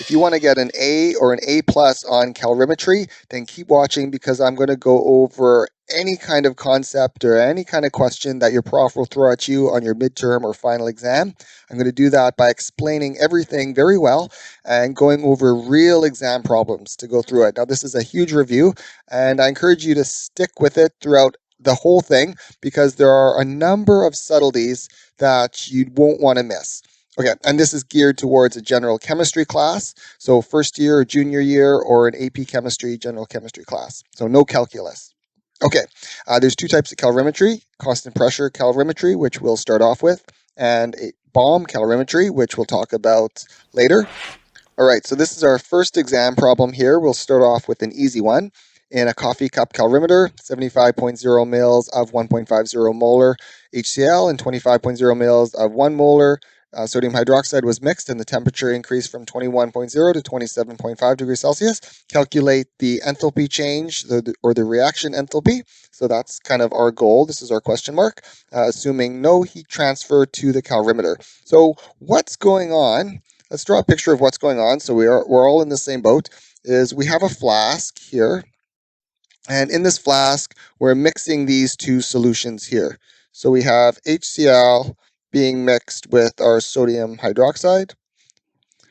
If you want to get an A or an A plus on calorimetry, then keep watching because I'm going to go over any kind of concept or any kind of question that your prof will throw at you on your midterm or final exam. I'm going to do that by explaining everything very well and going over real exam problems to go through it. Now, this is a huge review, and I encourage you to stick with it throughout the whole thing because there are a number of subtleties that you won't want to miss. Okay, and this is geared towards a general chemistry class, so first year or junior year, or an AP chemistry, general chemistry class, so no calculus. Okay, there's two types of calorimetry, constant pressure calorimetry, which we'll start off with, and a bomb calorimetry, which we'll talk about later. All right, so this is our first exam problem here. We'll start off with an easy one. In a coffee cup calorimeter, 75.0 mils of 1.50 molar HCl and 25.0 mils of 1 molar sodium hydroxide was mixed, and the temperature increased from 21.0 to 27.5 degrees Celsius. Calculate the enthalpy change, or the reaction enthalpy. So that's kind of our goal. This is our question mark, assuming no heat transfer to the calorimeter. So what's going on? Let's draw a picture of what's going on. So we're all in the same boat. Is we have a flask here, and in this flask we're mixing these two solutions here. So we have HCl being mixed with our sodium hydroxide,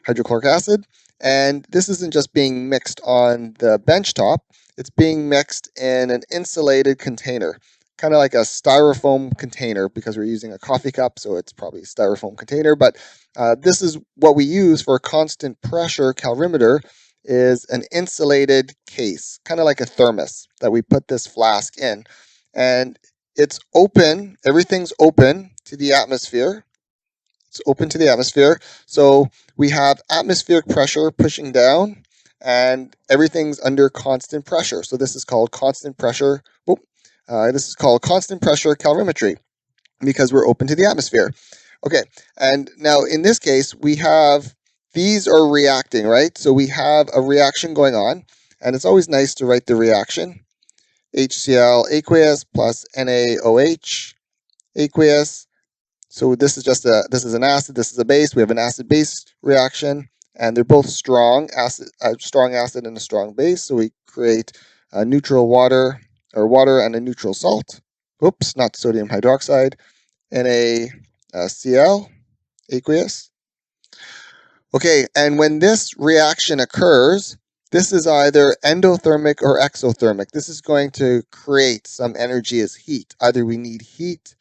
hydrochloric acid, and this isn't just being mixed on the bench top, it's being mixed in an insulated container, kind of like a styrofoam container, because we're using a coffee cup, so it's probably a styrofoam container, but this is what we use for a constant pressure calorimeter, is an insulated case, kind of like a thermos that we put this flask in, and it's open, everything's open to the atmosphere. It's open to the atmosphere. So we have atmospheric pressure pushing down and everything's under constant pressure. So this is called constant pressure. This is called constant pressure calorimetry because we're open to the atmosphere. Okay, and now in this case, we have, these are reacting, right? So we have a reaction going on, and it's always nice to write the reaction. HCl aqueous plus NaOH aqueous. So this is just this is an acid, this is a base. We have an acid-base reaction, and they're both strong acid, a strong acid and a strong base. So we create a neutral water, or water and a neutral salt. Oops, not sodium hydroxide. NaCl aqueous. Okay, and when this reaction occurs, this is either endothermic or exothermic. This is going to create some energy as heat. Either we need heat,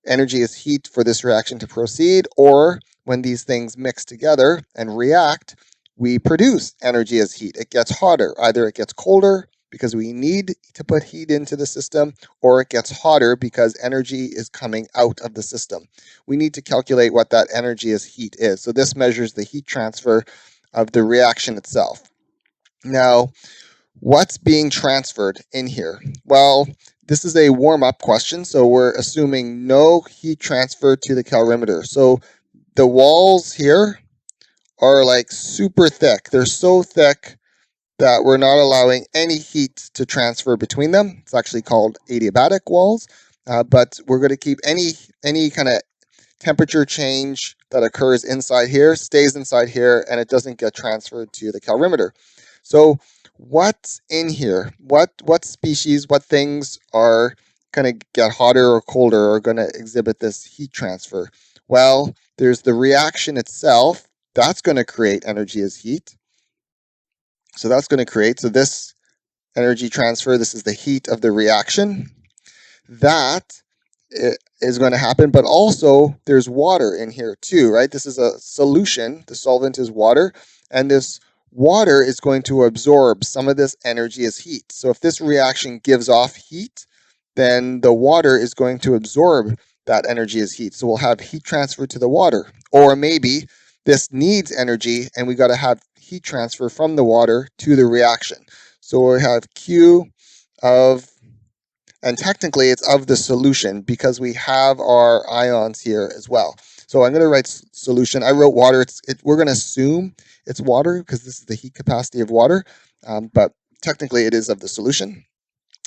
energy as heat for this reaction to proceed, or when these things mix together and react, we produce energy as heat. It gets hotter. Either it gets colder because we need to put heat into the system, or it gets hotter because energy is coming out of the system. We need to calculate what that energy as heat is. So this measures the heat transfer of the reaction itself. Now, what's being transferred in here? Well, this is a warm-up question, so we're assuming no heat transfer to the calorimeter. So the walls here are like super thick. They're so thick that we're not allowing any heat to transfer between them. It's actually called adiabatic walls, but we're going to keep any kind of temperature change that occurs inside here stays inside here, and it doesn't get transferred to the calorimeter. So what's in here? What species, what things are going to get hotter or colder, or going to exhibit this heat transfer? Well, there's the reaction itself. That's going to create energy as heat. So that's going to create, so this energy transfer, this is the heat of the reaction. That is going to happen, but also there's water in here too, right? This is a solution. The solvent is water, and this water is going to absorb some of this energy as heat. So if this reaction gives off heat, then the water is going to absorb that energy as heat. So we'll have heat transfer to the water. Or maybe this needs energy and we got to have heat transfer from the water to the reaction. So we have Q of, and technically it's of the solution because we have our ions here as well. So I'm going to write solution. I wrote water. We're going to assume it's water because this is the heat capacity of water, but technically it is of the solution.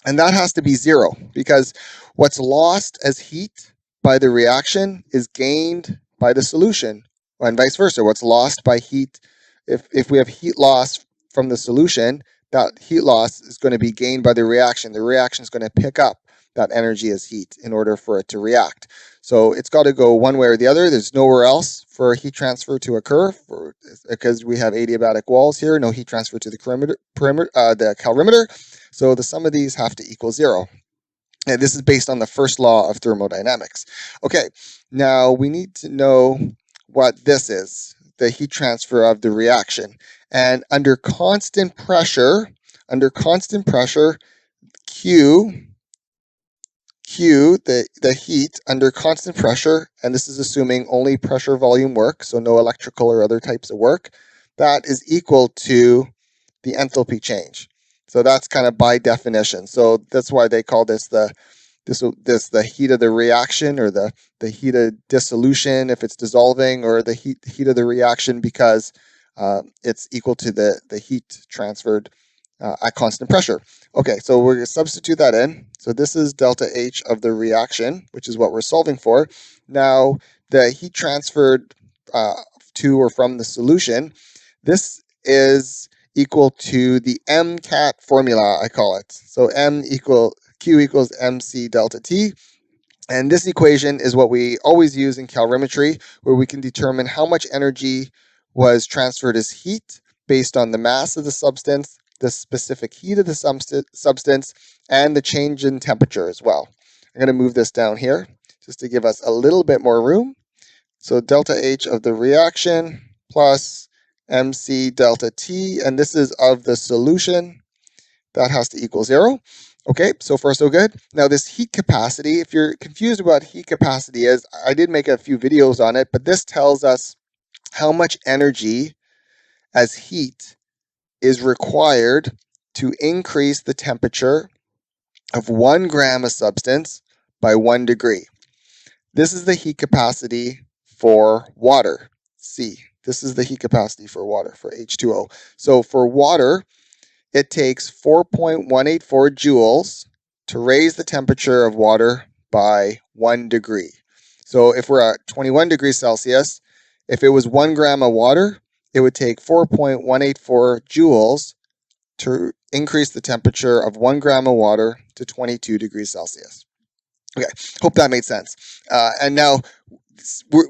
And that has to be 0 because what's lost as heat by the reaction is gained by the solution, and vice versa. What's lost by heat if we have heat loss from the solution, that heat loss is going to be gained by the reaction. The reaction is going to pick up that energy as heat in order for it to react. So it's got to go one way or the other. There's nowhere else for heat transfer to occur because we have adiabatic walls here. No heat transfer to the the calorimeter. So the sum of these have to equal 0. And this is based on the first law of thermodynamics. Okay, now we need to know what this is, the heat transfer of the reaction. And under constant pressure, Q, the heat under constant pressure, and this is assuming only pressure volume work, so no electrical or other types of work, that is equal to the enthalpy change. So that's kind of by definition. So that's why they call this the heat of the reaction, or the heat of dissolution if it's dissolving, or the heat of the reaction, because it's equal to the heat transferred at constant pressure. Okay, so we're going to substitute that in. So this is delta H of the reaction, which is what we're solving for. Now, the heat transferred to or from the solution, this is equal to the MCAT formula, I call it. So Q equals MC delta T. And this equation is what we always use in calorimetry, where we can determine how much energy was transferred as heat based on the mass of the substance, the specific heat of the substance, and the change in temperature as well. I'm going to move this down here just to give us a little bit more room. So delta H of the reaction plus MC delta T, and this is of the solution. That has to equal 0. Okay, so far so good. Now this heat capacity, if you're confused about what heat capacity is, I did make a few videos on it, but this tells us how much energy as heat is required to increase the temperature of 1 gram of substance by 1 degree. This is the heat capacity for water, C. This is the heat capacity for water, for H2O. So for water, it takes 4.184 joules to raise the temperature of water by 1 degree. So if we're at 21 degrees Celsius, if it was 1 gram of water, it would take 4.184 joules to increase the temperature of 1 gram of water to 22 degrees Celsius. Okay, hope that made sense. And now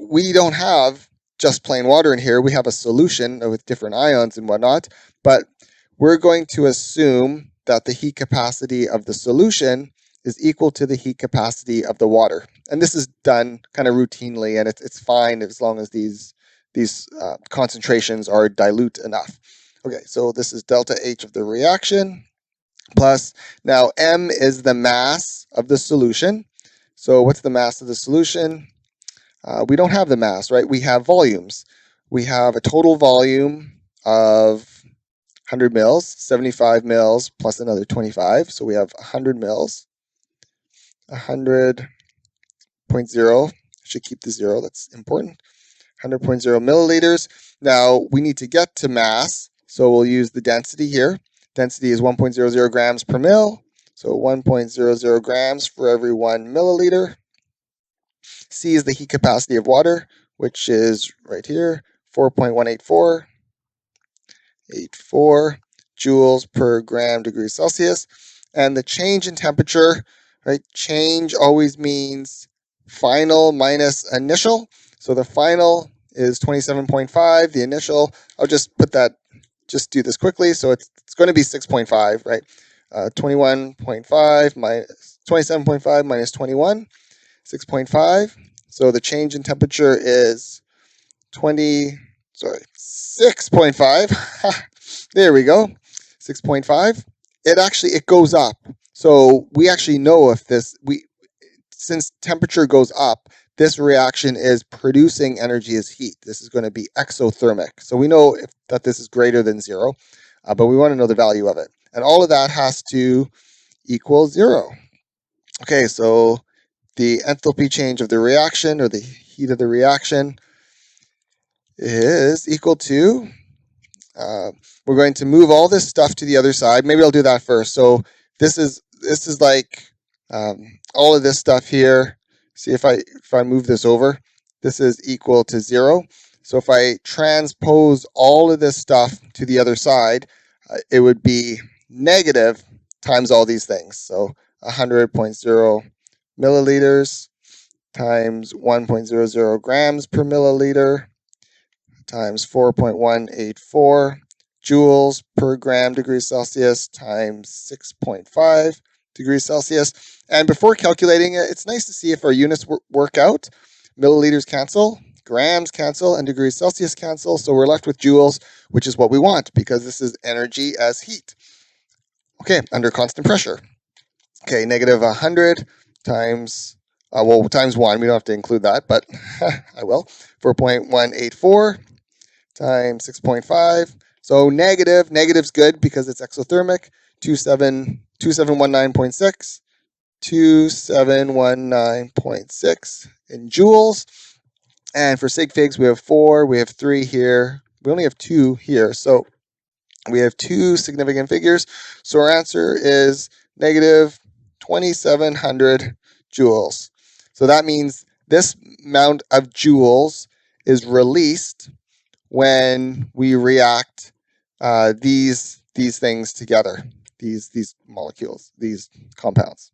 we don't have just plain water in here. We have a solution with different ions and whatnot, but we're going to assume that the heat capacity of the solution is equal to the heat capacity of the water. And this is done kind of routinely, and it's fine as long as these concentrations are dilute enough. Okay, so this is delta H of the reaction plus, now M is the mass of the solution. So what's the mass of the solution? We don't have the mass, right? We have volumes. We have a total volume of 100 mils, 75 mils plus another 25. So we have 100 mils, 100.0. I should keep the 0, that's important. 100.0 milliliters. Now we need to get to mass, so we'll use the density here. Density is 1.00 grams per mil, so 1.00 grams for every 1 milliliter. C is the heat capacity of water, which is right here, 4.184 joules per gram degree Celsius. And the change in temperature, right? Change always means final minus initial. So the final is 27.5, the initial, I'll just put that, just do this quickly. So it's going to be 6.5, right? 21.5 minus 27.5 minus 21, 6.5. So the change in temperature is 6.5. There we go, 6.5. It goes up. So we actually know if since temperature goes up, this reaction is producing energy as heat. This is going to be exothermic. So we know that this is greater than 0, but we want to know the value of it. And all of that has to equal 0. Okay, so the enthalpy change of the reaction, or the heat of the reaction, is equal to, we're going to move all this stuff to the other side. Maybe I'll do that first. So this is like all of this stuff here. See if I move this over, this is equal to 0. So if I transpose all of this stuff to the other side, it would be negative times all these things. So 100.0 milliliters times 1.00 grams per milliliter times 4.184 joules per gram degrees Celsius times 6.5 degrees Celsius. And before calculating it, it's nice to see if our units work out. Milliliters cancel, grams cancel, and degrees Celsius cancel. So we're left with joules, which is what we want because this is energy as heat. Okay, under constant pressure. Okay, negative 100 times, times 1. We don't have to include that, but I will. 4.184 times 6.5. So negative's good because it's exothermic. 2719.6. 2719.6 in joules. And for sig figs, we have 4, we have 3 here. We only have 2 here. So we have 2 significant figures. So our answer is negative 2700 joules. So that means this amount of joules is released when we react these things together, these molecules, these compounds.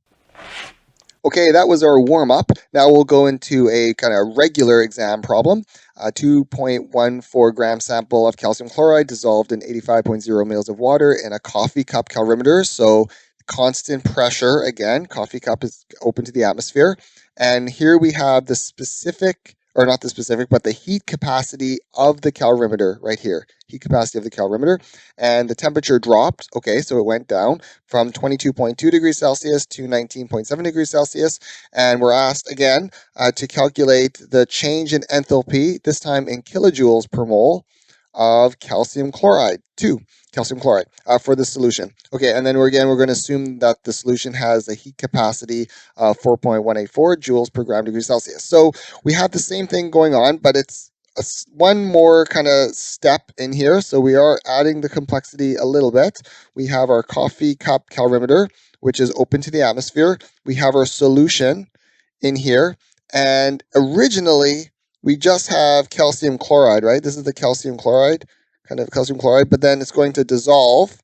Okay, that was our warm-up. Now we'll go into a kind of regular exam problem. A 2.14 gram sample of calcium chloride dissolved in 85.0 mils of water in a coffee cup calorimeter. So constant pressure, again, coffee cup is open to the atmosphere. And here we have the specific, or not the specific, but the heat capacity of the calorimeter right here. Heat capacity of the calorimeter. And the temperature dropped. Okay, so it went down from 22.2 degrees Celsius to 19.7 degrees Celsius. And we're asked again to calculate the change in enthalpy, this time in kilojoules per mole, of calcium chloride, calcium chloride, for the solution. Okay, and then we're going to assume that the solution has a heat capacity of 4.184 joules per gram degree Celsius. So we have the same thing going on, but it's one more kind of step in here. So we are adding the complexity a little bit. We have our coffee cup calorimeter, which is open to the atmosphere. We have our solution in here. And originally, we just have calcium chloride, right? This is the calcium chloride, but then it's going to dissolve.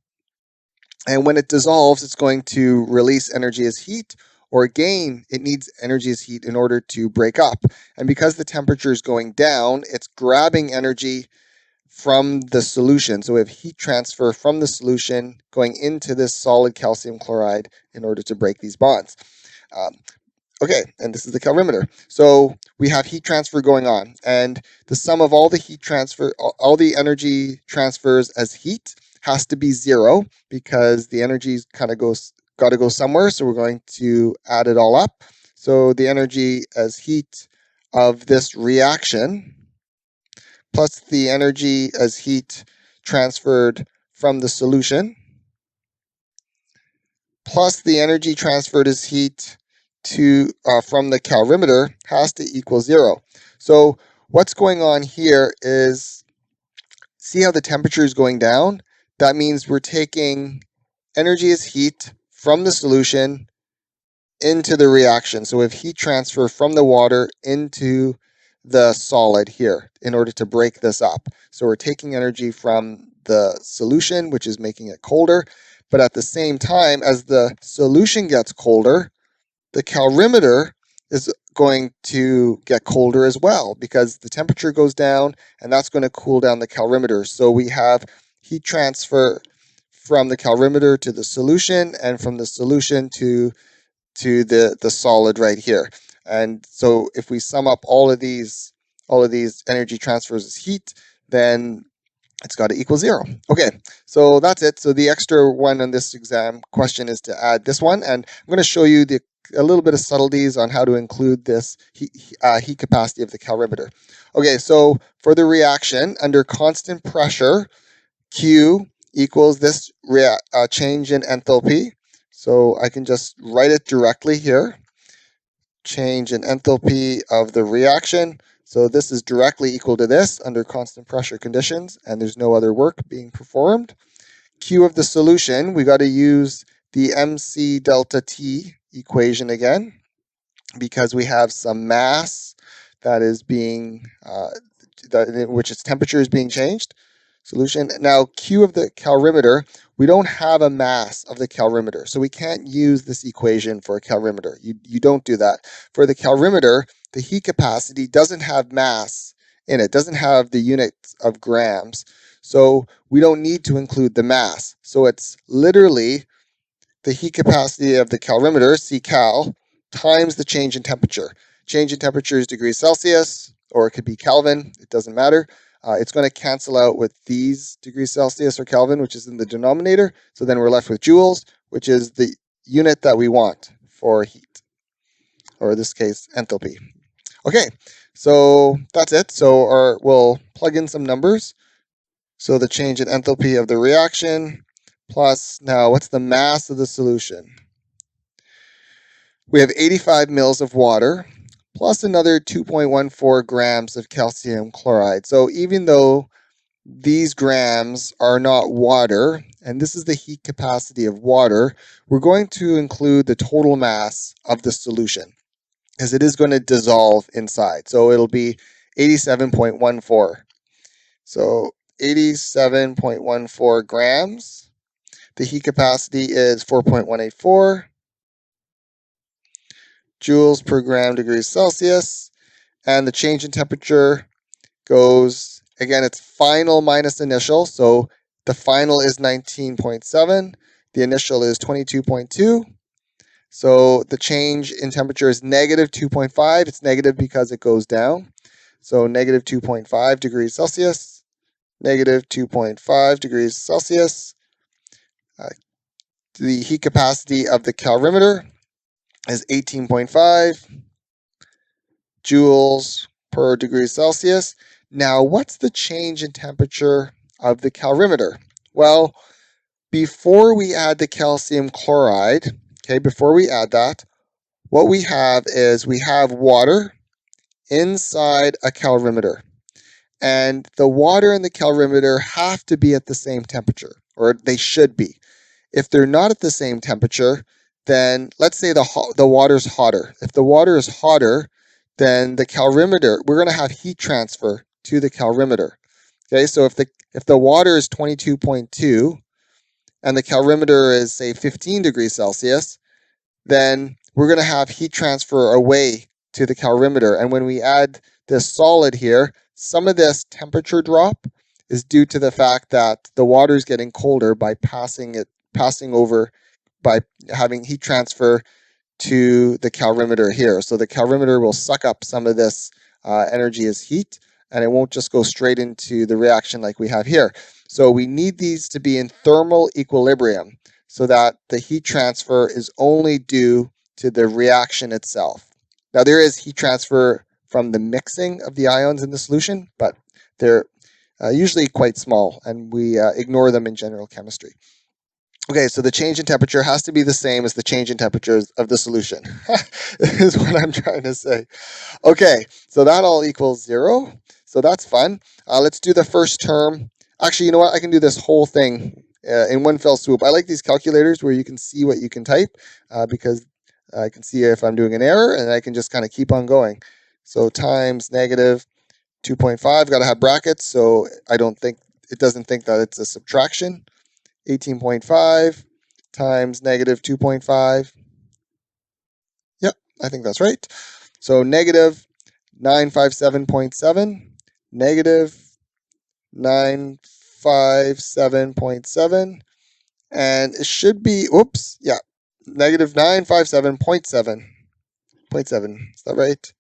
And when it dissolves, it's going to release energy as heat, or again, it needs energy as heat in order to break up. And because the temperature is going down, it's grabbing energy from the solution. So we have heat transfer from the solution going into this solid calcium chloride in order to break these bonds. Okay, and this is the calorimeter. So we have heat transfer going on, and the sum of all the heat transfer, all the energy transfers as heat has to be 0 because the energy kind of got to go somewhere. So we're going to add it all up. So the energy as heat of this reaction plus the energy as heat transferred from the solution plus the energy transferred as heat from the calorimeter has to equal 0. So what's going on here is, see how the temperature is going down? That means we're taking energy as heat from the solution into the reaction. So we have heat transfer from the water into the solid here in order to break this up. So we're taking energy from the solution, which is making it colder. But at the same time, as the solution gets colder, the calorimeter is going to get colder as well because the temperature goes down and that's going to cool down the calorimeter. So we have heat transfer from the calorimeter to the solution and from the solution to the solid right here. And so if we sum up all of these energy transfers as heat, then it's got to equal 0. Okay, so that's it. So the extra one on this exam question is to add this one, and I'm going to show you a little bit of subtleties on how to include this heat capacity of the calorimeter. Okay, so for the reaction under constant pressure, Q equals this change in enthalpy. So I can just write it directly here. Change in enthalpy of the reaction. So this is directly equal to this under constant pressure conditions, and there's no other work being performed. Q of the solution, we got to use the MC delta T equation again, because we have some mass that is being in which its temperature is being changed. Solution. Now, Q of the calorimeter, we don't have a mass of the calorimeter, so we can't use this equation for a calorimeter. You don't do that. For the calorimeter, the heat capacity doesn't have mass in it, doesn't have the units of grams, so we don't need to include the mass. So it's literally the heat capacity of the calorimeter, C-cal, times the change in temperature. Change in temperature is degrees Celsius, or it could be Kelvin, it doesn't matter. It's going to cancel out with these degrees Celsius or Kelvin, which is in the denominator. So then we're left with joules, which is the unit that we want for heat, or in this case, enthalpy. Okay, so that's it. So we'll plug in some numbers. So the change in enthalpy of the reaction plus, now what's the mass of the solution? We have 85 mils of water plus another 2.14 grams of calcium chloride. So even though these grams are not water, and this is the heat capacity of water, we're going to include the total mass of the solution, because it is going to dissolve inside. So it'll be 87.14. So 87.14 grams. The heat capacity is 4.184 joules per gram degrees Celsius. And the change in temperature goes, again, it's final minus initial. So the final is 19.7. The initial is 22.2. So the change in temperature is negative 2.5. It's negative because it goes down. So negative 2.5 degrees Celsius, negative 2.5 degrees Celsius. The heat capacity of the calorimeter is 18.5 joules per degree Celsius. Now, what's the change in temperature of the calorimeter? Well, before we add the calcium chloride, before we add that, what we have is we have water inside a calorimeter. And the water and the calorimeter have to be at the same temperature, or they should be. If they're not at the same temperature, then let's say the water's hotter. If the water is hotter, then the calorimeter, we're going to have heat transfer to the calorimeter. Okay, so if the water is 22.2 and the calorimeter is, say, 15 degrees Celsius, then we're going to have heat transfer away to the calorimeter. And when we add this solid here, some of this temperature drop is due to the fact that the water is getting colder by passing over, by having heat transfer to the calorimeter here. So the calorimeter will suck up some of this energy as heat, and it won't just go straight into the reaction like we have here. So we need these to be in thermal equilibrium so that the heat transfer is only due to the reaction itself. Now there is heat transfer from the mixing of the ions in the solution, but they're usually quite small, and we ignore them in general chemistry. Okay, so the change in temperature has to be the same as the change in temperature of the solution. Is what I'm trying to say. Okay, so that all equals 0. So that's fun. Let's do the first term. Actually, you know what? I can do this whole thing in one fell swoop. I like these calculators where you can see what you can type because I can see if I'm doing an error, and I can just kind of keep on going. So times negative 2.5, got to have brackets, so it doesn't think that it's a subtraction. 18.5 times negative 2.5. Yep, I think that's right. So negative 957.7, negative 957.7, and it should be, negative 957.7. 0.7, is that right?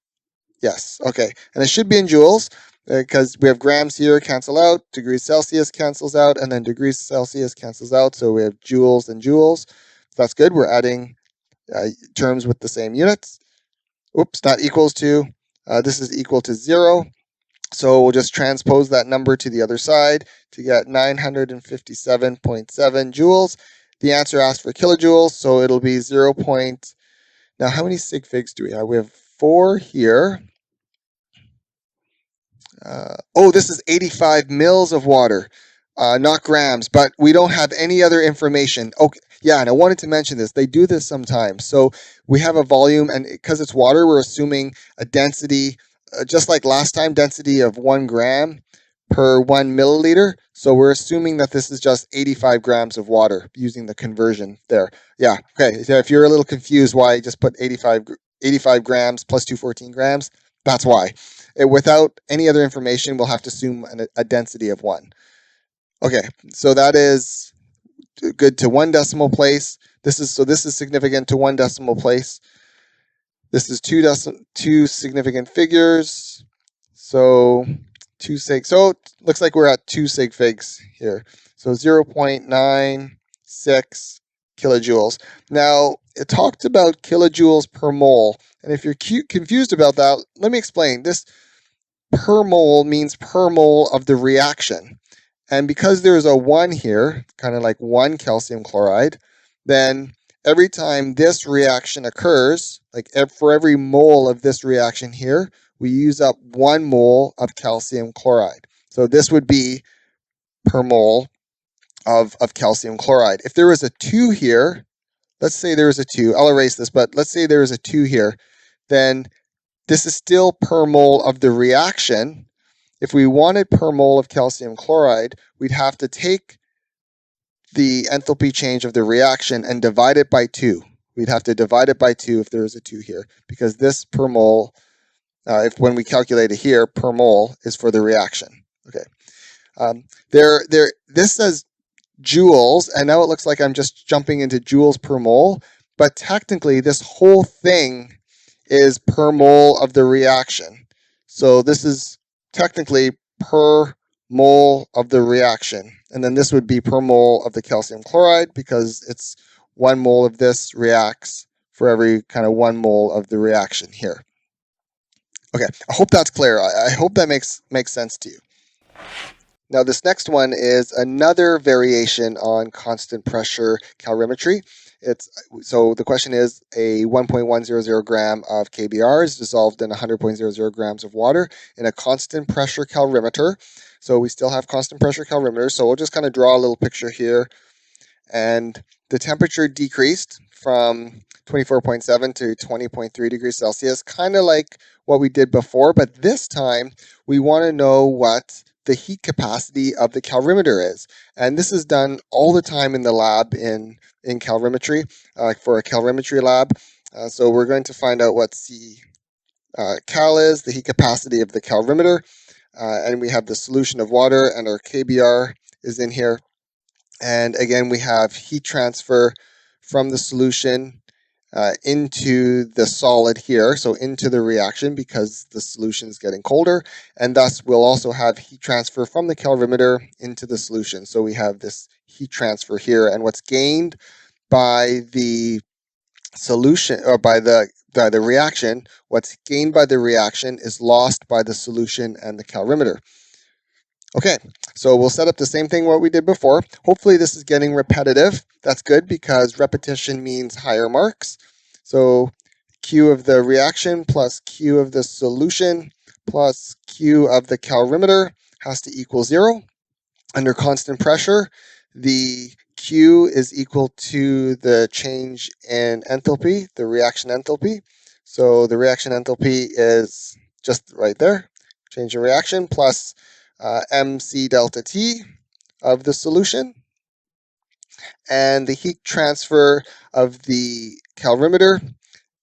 Yes, okay. And it should be in joules because we have grams here cancel out, degrees Celsius cancels out, and then degrees Celsius cancels out. So we have joules and joules. That's good. We're adding terms with the same units. Oops, not equals to. This is equal to 0. So we'll just transpose that number to the other side to get 957.7 joules. The answer asks for kilojoules, so it'll be 0. Now, how many sig figs do we have? We have 4 here. This is 85 mils of water, not grams, but we don't have any other information. Okay, yeah, and I wanted to mention this. They do this sometimes. So we have a volume, and because it's water, we're assuming a density just like last time, density of 1 gram per 1 milliliter. So we're assuming that this is just 85 grams of water using the conversion there. Yeah, okay. So if you're a little confused why I just put 85 grams plus 214 grams, that's why. Without any other information, we'll have to assume a density of 1. Okay, so that is good to 1 decimal place. This is significant to 1 decimal place. This is two significant figures. So 2 sig. So it looks like we're at 2 sig figs here. So 0.96 kilojoules. Now, it talked about kilojoules per mole. And if you're confused about that, let me explain. This per mole means per mole of the reaction. And because there's a 1 here, kind of like 1 calcium chloride, then every time this reaction occurs, like for every mole of this reaction here, we use up 1 mole of calcium chloride. So this would be per mole of calcium chloride. If there was a 2 here, let's say there was a 2, I'll erase this, but let's say there was a 2 here, then this is still per mole of the reaction. If we wanted per mole of calcium chloride, we'd have to take the enthalpy change of the reaction and divide it by 2. We'd have to divide it by 2 if there was a 2 here, because this per mole, when we calculate it here, per mole is for the reaction. Okay. This says joules, and now it looks like I'm just jumping into joules per mole, but technically this whole thing is per mole of the reaction. So this is technically per mole of the reaction. And then this would be per mole of the calcium chloride, because it's 1 mole of this reacts for every kind of 1 mole of the reaction here. Okay, I hope that's clear. I hope that makes sense to you. Now this next one is another variation on constant pressure calorimetry. So the question is, a 1.100 gram of KBr is dissolved in 100.00 grams of water in a constant pressure calorimeter. So we still have constant pressure calorimeters. So we'll just kind of draw a little picture here. And the temperature decreased from 24.7 to 20.3 degrees Celsius, kind of like what we did before. But this time we want to know what the heat capacity of the calorimeter is. And this is done all the time in the lab in calorimetry, for a calorimetry lab. So we're going to find out what cal is, the heat capacity of the calorimeter. And we have the solution of water, and our KBr is in here. And again, we have heat transfer from the solution into the solid here, so into the reaction, because the solution is getting colder, and thus we'll also have heat transfer from the calorimeter into the solution. So we have this heat transfer here, and what's gained by the solution, or by the reaction, what's gained by the reaction is lost by the solution and the calorimeter. Okay, so we'll set up the same thing what we did before. Hopefully this is getting repetitive. That's good, because repetition means higher marks. So Q of the reaction plus Q of the solution plus Q of the calorimeter has to equal 0. Under constant pressure, the Q is equal to the change in enthalpy, the reaction enthalpy. So the reaction enthalpy is just right there, change in reaction, plus mc delta T of the solution. And the heat transfer of the calorimeter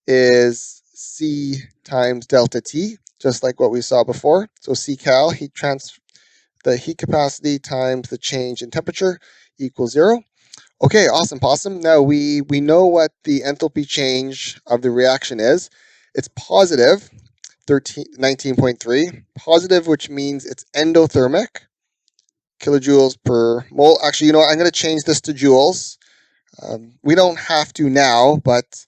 is C times delta T, just like what we saw before. So C cal, the heat capacity times the change in temperature equals 0. Okay, awesome, possum. Now we know what the enthalpy change of the reaction is. It's positive, 19.3. Positive, which means it's endothermic, kilojoules per mole. Actually, you know what? I'm going to change this to joules. We don't have to now, but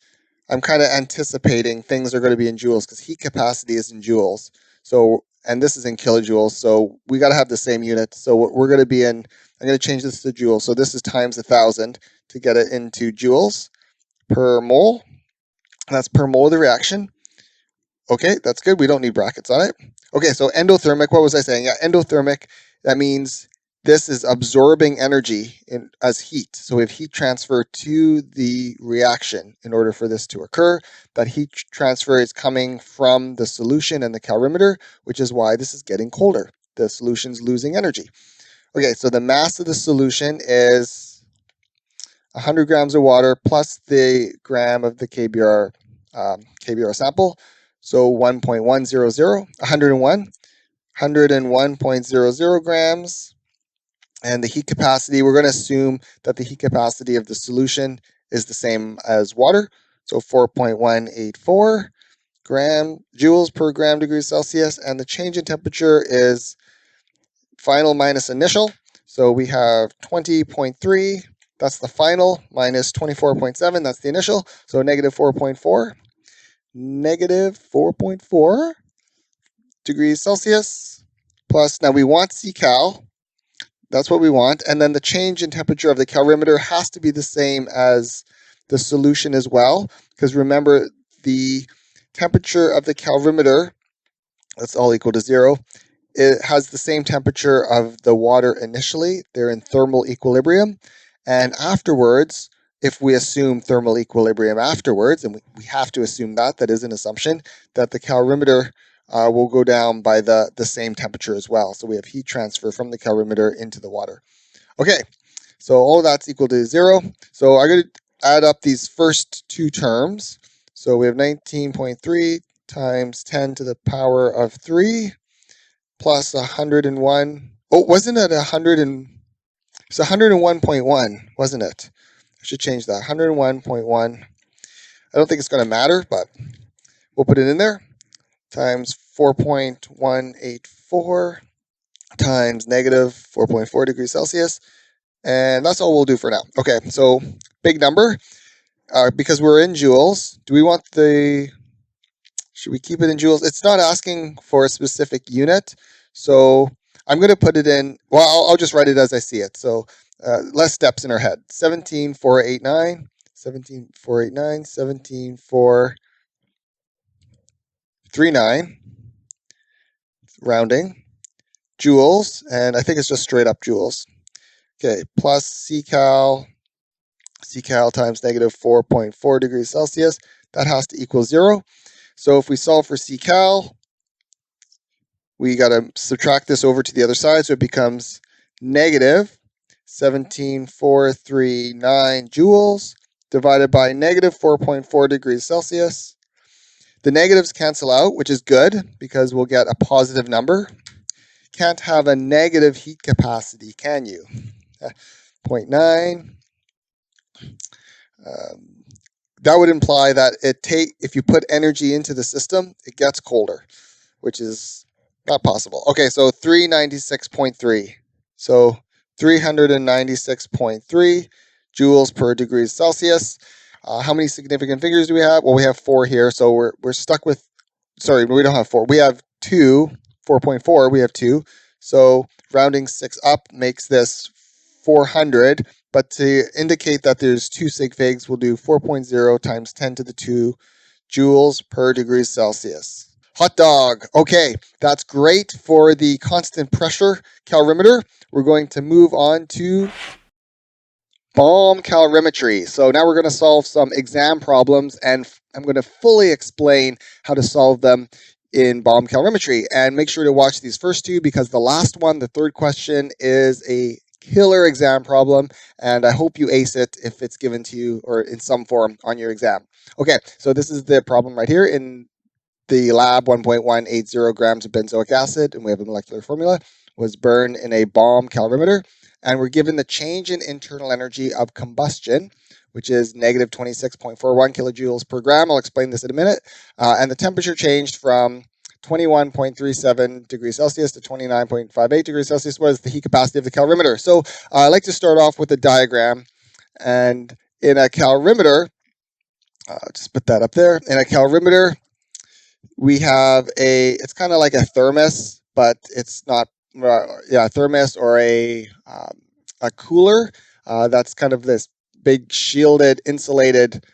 I'm kind of anticipating things are going to be in joules, because heat capacity is in joules. So, and this is in kilojoules, so we got to have the same unit. So we're going to be in, I'm going to change this to joules. So this is times 1,000 to get it into joules per mole. That's per mole of the reaction. Okay, that's good. We don't need brackets on it. Okay, so endothermic, what was I saying? Yeah, endothermic, that means this is absorbing energy as heat. So we have heat transfer to the reaction in order for this to occur. That heat transfer is coming from the solution and the calorimeter, which is why this is getting colder. The solution's losing energy. Okay, so the mass of the solution is 100 grams of water plus the gram of the KBR sample. So 1.100, 101.00 grams. And the heat capacity, we're going to assume that the heat capacity of the solution is the same as water. So 4.184 joules per gram degrees Celsius. And the change in temperature is final minus initial. So we have 20.3, that's the final, minus 24.7, that's the initial. So negative 4.4. Negative 4.4 degrees Celsius plus, now we want Ccal. That's what we want. And then the change in temperature of the calorimeter has to be the same as the solution as well. Because remember, the temperature of the calorimeter, that's all equal to 0, it has the same temperature of the water initially. They're in thermal equilibrium. And afterwards, if we assume thermal equilibrium afterwards, and we have to assume that is an assumption, that the calorimeter will go down by the same temperature as well. So we have heat transfer from the calorimeter into the water. Okay, so all of that's equal to 0. So I'm going to add up these first two terms. So we have 19.3 times 10 to the power of 3 plus 101. Oh, wasn't it 100 and... It's 101.1, wasn't it? I should change that. 101.1. I don't think it's going to matter, but we'll put it in there. Times 4.184 times negative 4.4 degrees Celsius. And that's all we'll do for now. Okay, so big number. Because we're in joules, do we want the... Should we keep it in joules? It's not asking for a specific unit. So I'm going to put it in... Well, I'll just write it as I see it. So less steps in our head. 17,489. 17,489. 17,439. Rounding. Joules. And I think it's just straight up joules. Okay, plus Ccal times negative 4.4 degrees Celsius. That has to equal 0. So if we solve for Ccal, we got to subtract this over to the other side. So it becomes negative 17,439 joules divided by negative 4.4 degrees Celsius. The negatives cancel out, which is good because we'll get a positive number. Can't have a negative heat capacity, can you? 0.9. That would imply that if you put energy into the system, it gets colder, which is not possible. Okay, so 396.3. So 396.3 joules per degrees Celsius. How many significant figures do we have? Well, we have 4 here, so we're stuck with... Sorry, we don't have 4. We have 2. 4.4, we have 2. So rounding 6 up makes this 400. But to indicate that there's 2 sig figs, we'll do 4.0 times 10 to the 2 joules per degrees Celsius. Hot dog. Okay, that's great for the constant pressure calorimeter. We're going to move on to bomb calorimetry. So now we're going to solve some exam problems, and I'm going to fully explain how to solve them in bomb calorimetry. And make sure to watch these first two, because the last one, the third question, is a killer exam problem, and I hope you ace it if it's given to you or in some form on your exam. Okay, so this is the problem right here. In the lab, 1.180 grams of benzoic acid, and we have a molecular formula, was burned in a bomb calorimeter, and we're given the change in internal energy of combustion, which is negative 26.41 kilojoules per gram. I'll explain this in a minute. And the temperature changed from 21.37 degrees Celsius to 29.58 degrees Celsius was the heat capacity of the calorimeter. So I like to start off with a diagram. And in a calorimeter, just put that up there. In a calorimeter, we have it's kind of like a thermos, but it's not, a thermos or a cooler. That's kind of this big shielded, insulated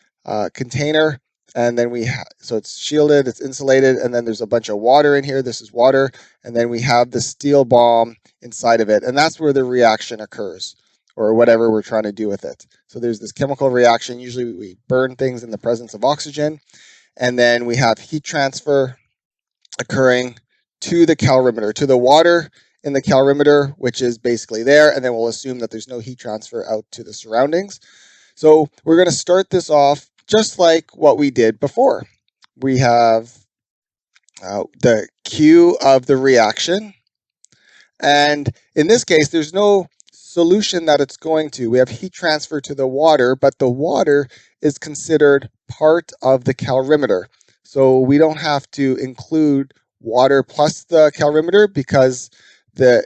container. and then so it's shielded, it's insulated, and then there's a bunch of water in here. This is water, and then we have the steel bomb inside of it, and that's where the reaction occurs, or whatever we're trying to do with it. So there's this chemical reaction. Usually we burn things in the presence of oxygen, and then we have heat transfer occurring to the calorimeter, to the water in the calorimeter, which is basically there, and then we'll assume that there's no heat transfer out to the surroundings. So we're going to start this off just like what we did before. We have the Q of the reaction, and in this case, there's no solution that it's going to. We have heat transfer to the water, but the water is considered part of the calorimeter. So we don't have to include water plus the calorimeter because the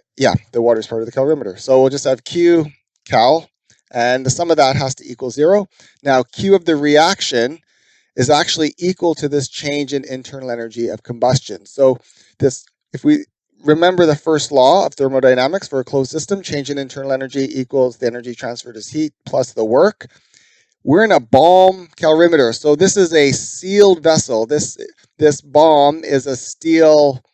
water is part of the calorimeter. So we'll just have Q cal, and the sum of that has to equal 0. Now Q of the reaction is actually equal to this change in internal energy of combustion. So if we remember the first law of thermodynamics for a closed system, change in internal energy equals the energy transferred as heat plus the work. We're in a bomb calorimeter, so this is a sealed vessel. This bomb is a steel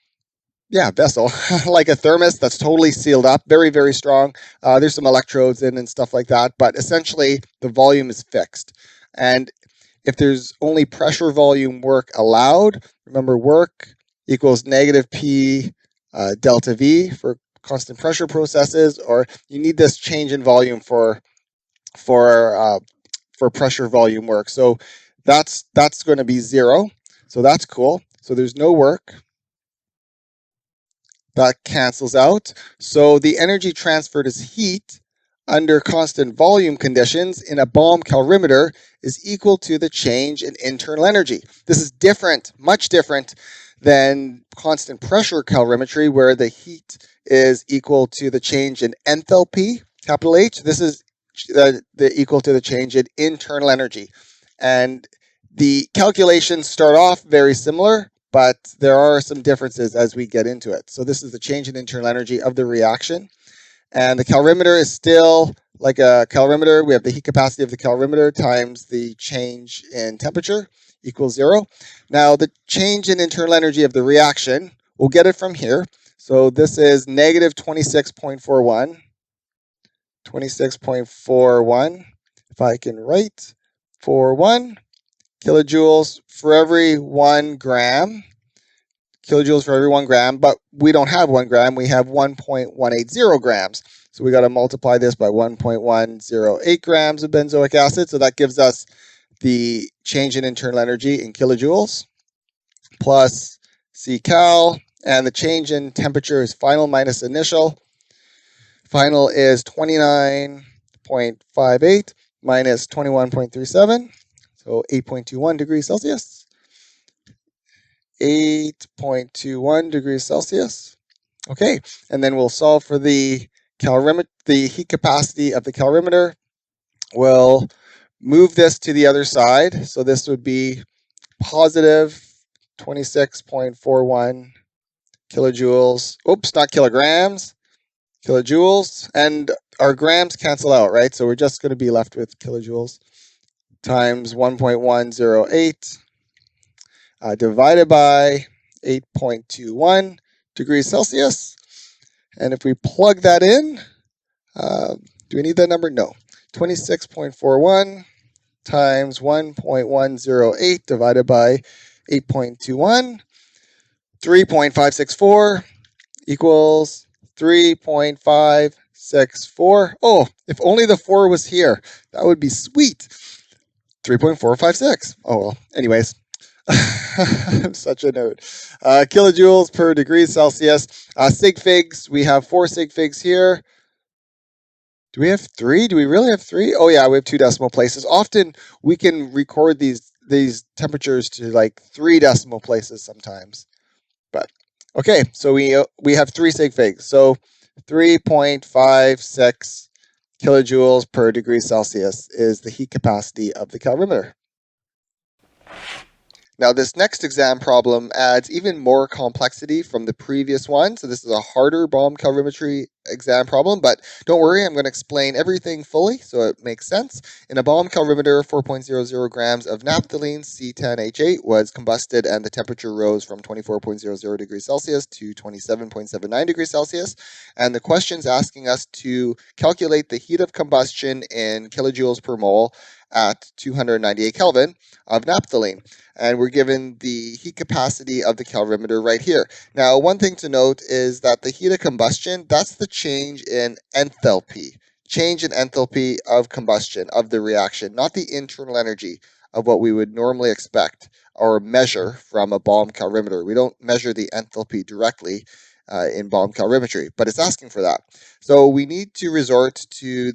vessel, like a thermos that's totally sealed up, very, very strong. There's some electrodes in and stuff like that, but essentially the volume is fixed. And if there's only pressure volume work allowed, remember work equals negative P delta V for constant pressure processes, or you need this change in volume for pressure volume work. So that's going to be 0. So that's cool. So there's no work. That cancels out. So the energy transferred as heat under constant volume conditions in a bomb calorimeter is equal to the change in internal energy. This is different, much different than constant pressure calorimetry, where the heat is equal to the change in enthalpy, capital H. This is the equal to the change in internal energy. And the calculations start off very similar, but there are some differences as we get into it. So this is the change in internal energy of the reaction. And the calorimeter is still like a calorimeter. We have the heat capacity of the calorimeter times the change in temperature equals 0. Now the change in internal energy of the reaction, we'll get it from here. So this is negative 26.41. 26.41, if I can write, 41 kilojoules for every 1 gram. Kilojoules for every 1 gram, but we don't have 1 gram, we have 1.180 grams. So we got to multiply this by 1.108 grams of benzoic acid. So that gives us the change in internal energy in kilojoules plus C cal, and the change in temperature is final minus initial. Final is 29.58 minus 21.37, so 8.21 degrees Celsius. 8.21 degrees Celsius. Okay, and then we'll solve for the heat capacity of the calorimeter. We'll move this to the other side, so this would be positive 26.41 kilojoules. Oops, not kilograms. Kilojoules, and our grams cancel out, right? So we're just going to be left with kilojoules times 1.108 divided by 8.21 degrees Celsius. And if we plug that in, do we need that number? No. 26.41 times 1.108 divided by 8.21, 3.564 equals 3.564. Oh, if only the 4 was here. That would be sweet. 3.456. Oh, well. Anyways. I'm such a nerd. Kilojoules per degree Celsius. Sig figs. We have 4 sig figs here. Do we have 3? Do we really have 3? Oh, yeah, we have 2 decimal places. Often we can record these temperatures to like 3 decimal places sometimes. But okay, so we have 3 sig figs. So 3.56 kilojoules per degree Celsius is the heat capacity of the calorimeter. Now this next exam problem adds even more complexity from the previous one. So this is a harder bomb calorimetry exam problem, but don't worry, I'm going to explain everything fully so it makes sense. In a bomb calorimeter, 4.00 grams of naphthalene C10H8 was combusted and the temperature rose from 24.00 degrees Celsius to 27.79 degrees Celsius. And the question's asking us to calculate the heat of combustion in kilojoules per mole at 298 Kelvin of naphthalene. And we're given the heat capacity of the calorimeter right here. Now, one thing to note is that the heat of combustion, that's the change in enthalpy. Change in enthalpy of combustion, of the reaction, not the internal energy of what we would normally expect or measure from a bomb calorimeter. We don't measure the enthalpy directly in bomb calorimetry, but it's asking for that. So we need to resort to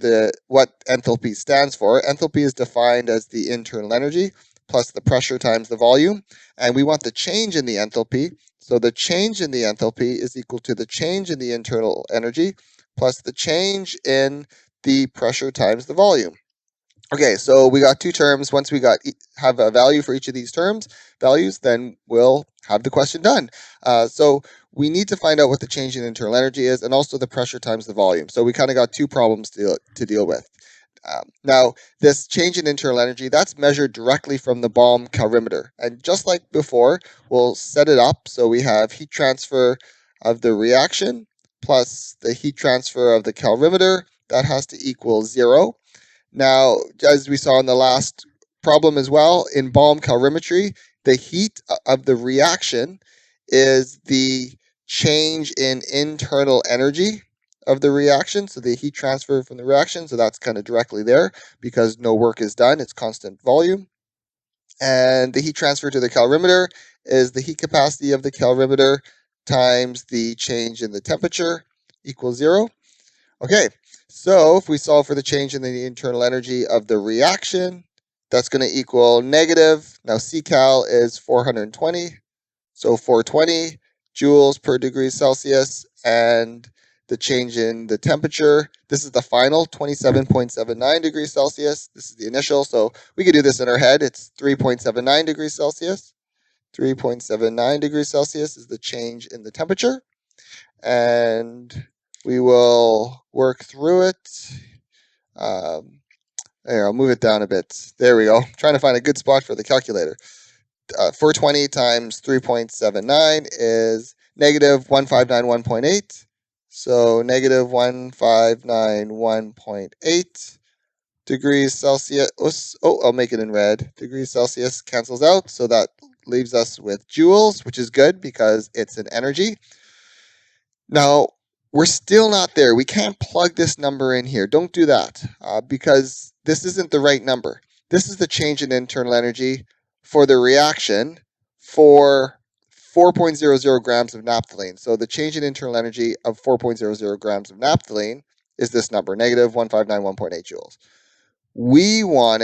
what enthalpy stands for. Enthalpy is defined as the internal energy plus the pressure times the volume, and we want the change in the enthalpy. So the change in the enthalpy is equal to the change in the internal energy plus the change in the pressure times the volume. Okay, so we got two terms. Once we have a value for each of these values, then we'll have the question done. So we need to find out what the change in internal energy is and also the pressure times the volume. So we kind of got two problems to deal with. Now, this change in internal energy, that's measured directly from the bomb calorimeter. And just like before, we'll set it up so we have heat transfer of the reaction plus the heat transfer of the calorimeter. That has to equal 0. Now, as we saw in the last problem as well, in bomb calorimetry, the heat of the reaction is the change in internal energy of the reaction, so the heat transfer from the reaction, so that's kind of directly there because no work is done, it's constant volume. And the heat transfer to the calorimeter is the heat capacity of the calorimeter times the change in the temperature equals 0. Okay, so if we solve for the change in the internal energy of the reaction, that's going to equal negative. Now Ccal is 420, so 420 joules per degree Celsius, and the change in the temperature, this is the final, 27.79 degrees Celsius. This is the initial, so we could do this in our head. It's 3.79 degrees Celsius. 3.79 degrees Celsius is the change in the temperature. And we will work through it. There, I'll move it down a bit. There we go. I'm trying to find a good spot for the calculator. 420 times 3.79 is negative 1591.8. So negative 1591.8 degrees Celsius. Oh, I'll make it in red. Degrees Celsius cancels out. So that leaves us with joules, which is good because it's an energy. Now, we're still not there. We can't plug this number in here. Don't do that because this isn't the right number. This is the change in internal energy for the reaction for 4.00 grams of naphthalene. So the change in internal energy of 4.00 grams of naphthalene is this number, negative 1591.8 joules. We want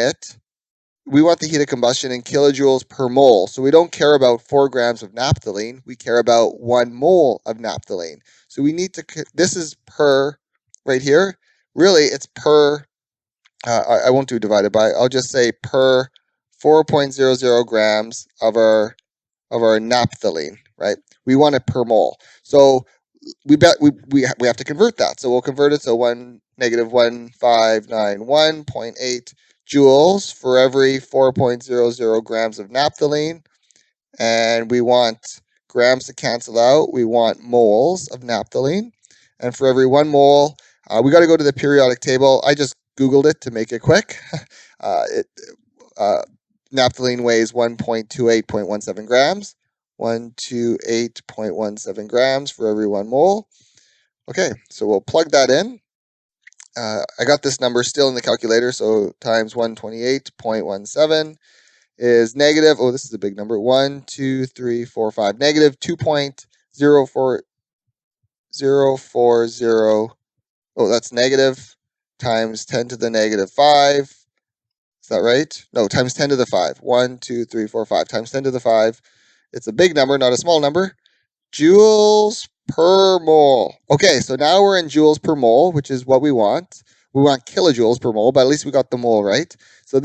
the heat of combustion in kilojoules per mole. So we don't care about 4 grams of naphthalene. We care about 1 mole of naphthalene. So we need to, this is per, right here. Really, it's per, I won't do divided by, I'll just say per 4.00 grams of our naphthalene, right? We want it per mole. So we have to convert that. So we'll convert it. So negative 1591.8 joules for every 4.00 grams of naphthalene. And we want grams to cancel out. We want moles of naphthalene. And for every 1 mole, we got to go to the periodic table. I just Googled it to make it quick. Naphthalene weighs 1.28.17 grams. 128.17 grams for every 1 mole. Okay, so we'll plug that in. I got this number still in the calculator, so times 128.17 is negative, oh, this is a big number, 1, 2, 3, 4, 5, negative 2.04040, oh, that's negative, times 10 to the negative 5, is that right? No, times 10 to the 5, 1, 2, 3, 4, 5, times 10 to the 5, it's a big number, not a small number, joules per mole. Okay, so now we're in joules per mole, which is what we want. We want kilojoules per mole, but at least we got the mole right. So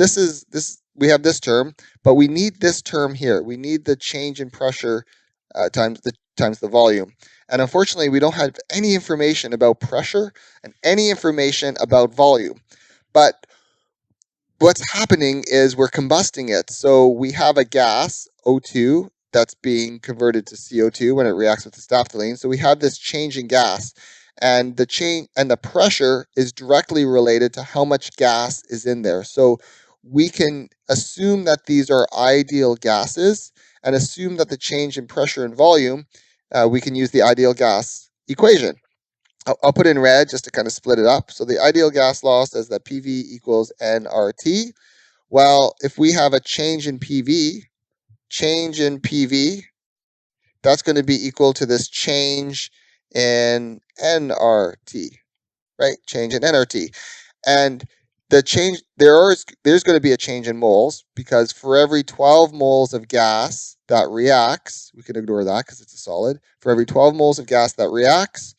we have this term, but we need this term here. We need the change in pressure times the times the volume. And unfortunately, we don't have any information about pressure and any information about volume. But what's happening is we're combusting it. So we have a gas, O2, that's being converted to CO2 when it reacts with the naphthalene. So we have this change in gas, and the pressure is directly related to how much gas is in there. So we can assume that these are ideal gases and assume that the change in pressure and volume, we can use the ideal gas equation. I'll put in red just to kind of split it up. So the ideal gas law says that PV equals nRT. Well, if we have a change in PV, that's going to be equal to this change in nRT, right? Change in nRT. And the change, there's going to be a change in moles, because for every 12 moles of gas that reacts, we can ignore that because it's a solid. For every 12 moles of gas that reacts,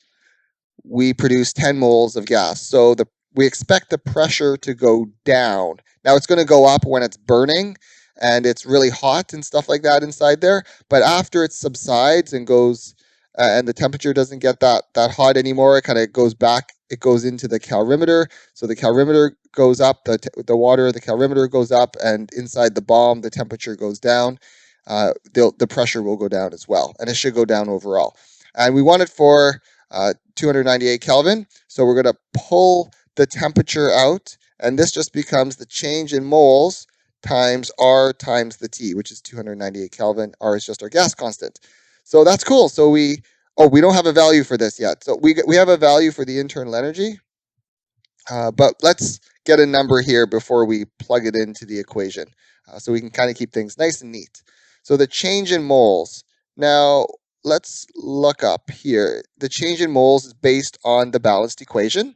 we produce 10 moles of gas. So we expect the pressure to go down. Now it's going to go up when it's burning and it's really hot and stuff like that inside there. But after it subsides and goes, and the temperature doesn't get that hot anymore, it kind of goes back. It goes into the calorimeter. So the calorimeter goes up. The calorimeter goes up, and inside the bomb, the temperature goes down. The pressure will go down as well, and it should go down overall. And we want it for 298 Kelvin. So we're going to pull the temperature out, and this just becomes the change in moles times R times the T, which is 298 Kelvin. R is just our gas constant. So that's cool. So we don't have a value for this yet. So we have a value for the internal energy, but let's get a number here before we plug it into the equation, so we can kind of keep things nice and neat. So the change in moles. Now, let's look up here. The change in moles is based on the balanced equation,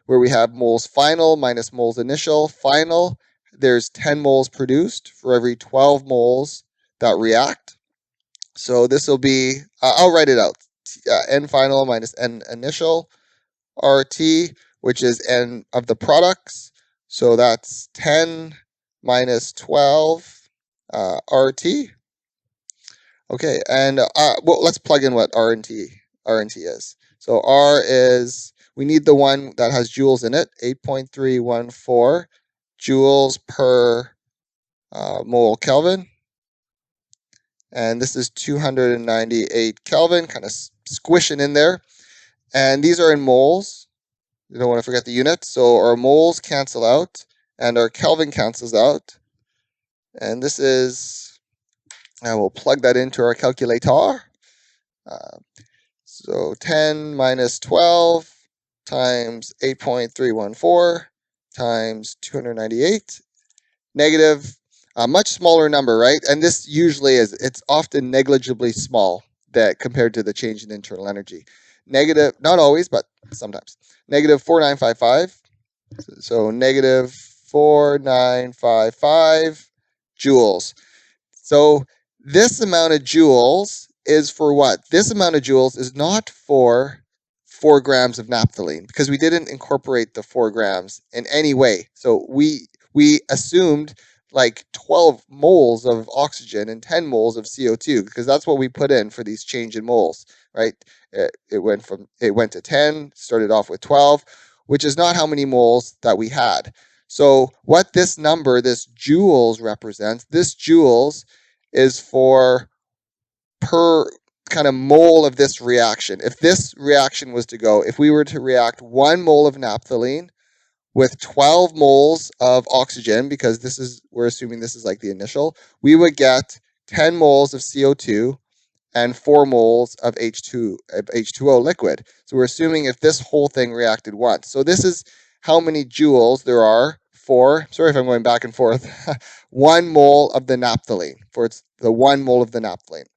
where we have moles final minus moles initial. Final, there's 10 moles produced for every 12 moles that react. So this will be, I'll write it out, N final minus N initial, RT, which is N of the products. So that's 10 minus 12 RT. Okay, and well, let's plug in what RNT is. So R is, we need the one that has joules in it, 8.314 joules per mole Kelvin. And this is 298 Kelvin, kind of squishing in there. And these are in moles. You don't want to forget the units. So our moles cancel out, and our Kelvin cancels out. And this is, and we'll plug that into our calculator. So 10 minus 12 times 8.314 times 298, negative, a much smaller number, right? And this usually is, it's often negligibly small that compared to the change in internal energy. Negative, not always, but sometimes. Negative 4955. So negative 4955 joules. So this amount of joules is for what? This amount of joules is not for 4 grams of naphthalene, because we didn't incorporate the 4 grams in any way. So we assumed like 12 moles of oxygen and 10 moles of CO2, because that's what we put in for these change in moles, right? It went to 10, started off with 12, which is not how many moles that we had. So what this number, this joules represents, this joules is for per kind of mole of this reaction. If this reaction was to go, if we were to react 1 mole of naphthalene with 12 moles of oxygen, because this is, we're assuming this is like the initial, we would get 10 moles of CO2 and 4 moles of H2O liquid. So we're assuming if this whole thing reacted once. So this is how many joules there are for, sorry if I'm going back and forth, 1 mole of the naphthalene, for it's the 1 mole of the naphthalene.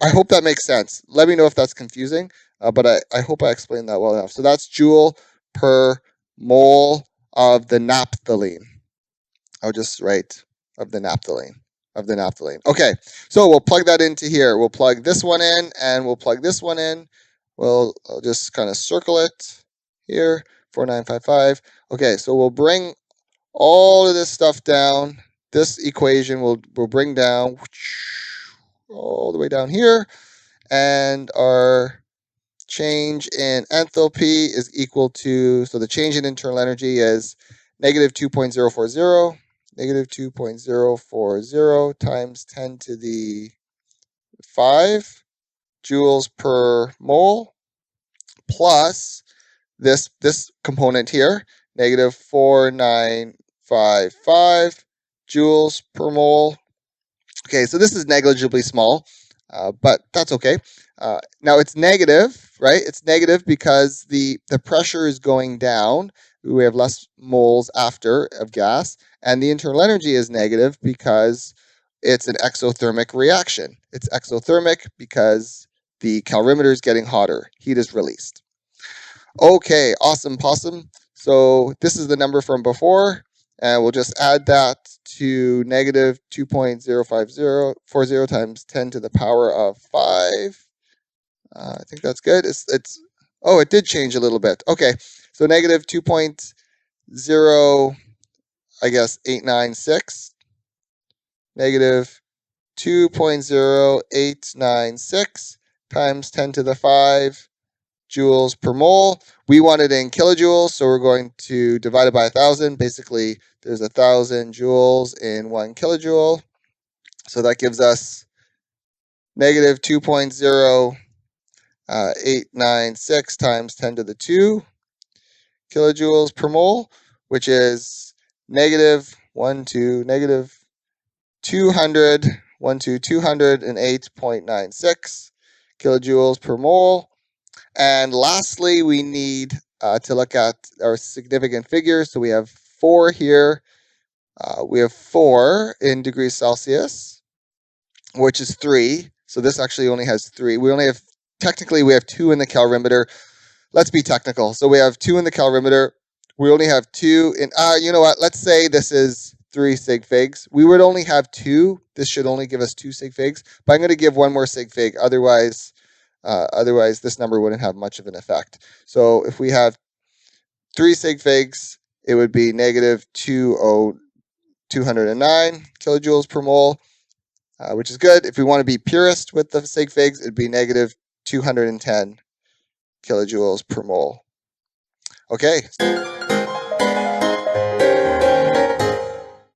I hope that makes sense. Let me know if that's confusing, but I hope I explained that well enough. So that's joule per mole of the naphthalene. I'll just write of the naphthalene. Okay, so we'll plug that into here. We'll plug this one in, and we'll plug this one in. I'll just kind of circle it here, 4955. Okay, so we'll bring all of this stuff down. This equation will bring down all the way down here. and our change in enthalpy is equal to, so the change in internal energy is negative 2.040, negative 2.040 times 10 to the 5 joules per mole, plus this component here, negative 4955 joules per mole. Okay, so this is negligibly small, but that's okay. Now it's negative, right? It's negative because the pressure is going down. We have less moles after of gas, and the internal energy is negative because it's an exothermic reaction. It's exothermic because the calorimeter is getting hotter. Heat is released. Okay, awesome possum. So this is the number from before, and we'll just add that to negative 2.05040 times 10 to the power of 5. I think that's good. Oh, it did change a little bit. Okay, so negative 2.0, I guess, 896. Negative 2.0896 times 10 to the 5 joules per mole. We want it in kilojoules, so we're going to divide it by 1,000. Basically, there's 1,000 joules in 1 kilojoule. So that gives us negative 2.0896 times 10 to the 2 kilojoules per mole, which is negative 208.96 kilojoules per mole. And lastly, we need to look at our significant figures. So we have 4 here. We have 4 in degrees Celsius, which is 3. So this actually only has 3. Technically, we have 2 in the calorimeter. Let's be technical. So we have 2 in the calorimeter. We only have 2 in, you know what? Let's say this is 3 sig figs. We would only have 2. This should only give us 2 sig figs. But I'm going to give 1 more sig fig. Otherwise, this number wouldn't have much of an effect. So if we have 3 sig figs, it would be negative 209 kilojoules per mole, which is good. If we want to be purist with the sig figs, it'd be negative 210 kilojoules per mole. Okay.